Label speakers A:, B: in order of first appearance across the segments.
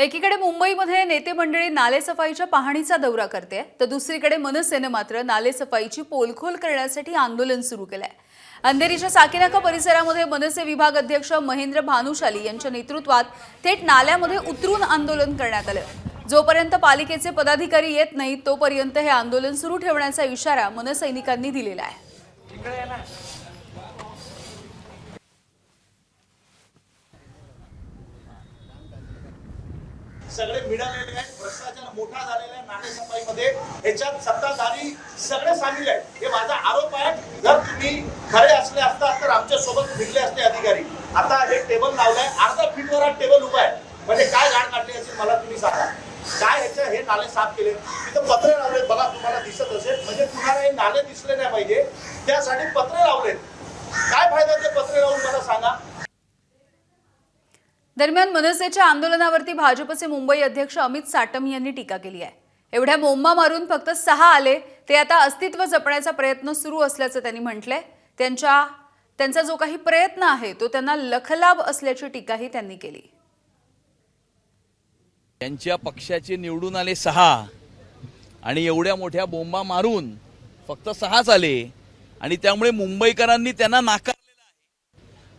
A: एकीकडे मुंबईमध्ये नेते मंडळी नालेसफाईच्या पाहणीचा दौरा करते, तर दुसरीकडे मनसेने मात्र नालेसफाईची पोलखोल करण्यासाठी आंदोलन सुरू केलंय। अंधेरीच्या साकीनाका परिसरामध्ये मनसे विभाग अध्यक्ष महेंद्र भानुशाली यांच्या नेतृत्वात थेट नाल्यामध्ये उतरून आंदोलन करण्यात आलं। जोपर्यंत पालिकेचे पदाधिकारी येत नाहीत तोपर्यंत हे आंदोलन सुरू ठेवण्याचा इशारा मनसैनिकांनी दिलेला आहे।
B: सगळे मिळालेले आहेत, भ्रष्टाचार मोठा झालेला आहे नालेसफाईमध्ये, ह्याच्यात सत्ताधारी सगळे सामील आहेत। हे माझा आरोप आहे। जर तुम्ही खरे असले असतात तर आमच्या सोबत भिडले असते अधिकारी। आता हे टेबल लावलंय, अर्धा फीटवर हा टेबल उभा आहे, म्हणजे काय गाड काढली असेल मला तुम्ही सांगा। काय ह्याच्या हे नाले साफ केले, तिथं पत्रे लावलेत बघा, तुम्हाला दिसत असेल, म्हणजे तुम्हाला हे नाले दिसले नाही पाहिजे त्यासाठी पत्रे लावलेत। काय फायदा ते पत्रे लावून मला सांगा।
A: दरम्यान मनसेच्या आंदोलनावरती भाजपचे मुंबई अध्यक्ष अमित साटम यांनी टीका केली आहे। एवढ्या बोंबा मारून फक्त 6 आले, ते आता अस्तित्व जपण्याचा प्रयत्न सुरू असल्याचं त्यांनी म्हटलंय। त्यांचा जो काही प्रयत्न आहे तो त्यांना लखलाभ असल्याची टीकाही त्यांनी केली।
C: त्यांच्या पक्षाचे निवडून आले 6 आणि एवढ्या मोठ्या बोंबा मारून फक्त 6च आले आणि त्यामुळे मुंबईकरांनी त्यांना नाकारलेलं आहे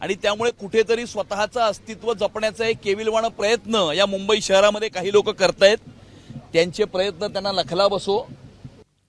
C: आणि त्यामुळे कुठेतरी स्वतःचं अस्तित्व जपण्याचा एक केविलवाणा प्रयत्न या मुंबई शहरामध्ये काही लोक करतायत। त्यांचे प्रयत्न त्यांना लखलाभ असो।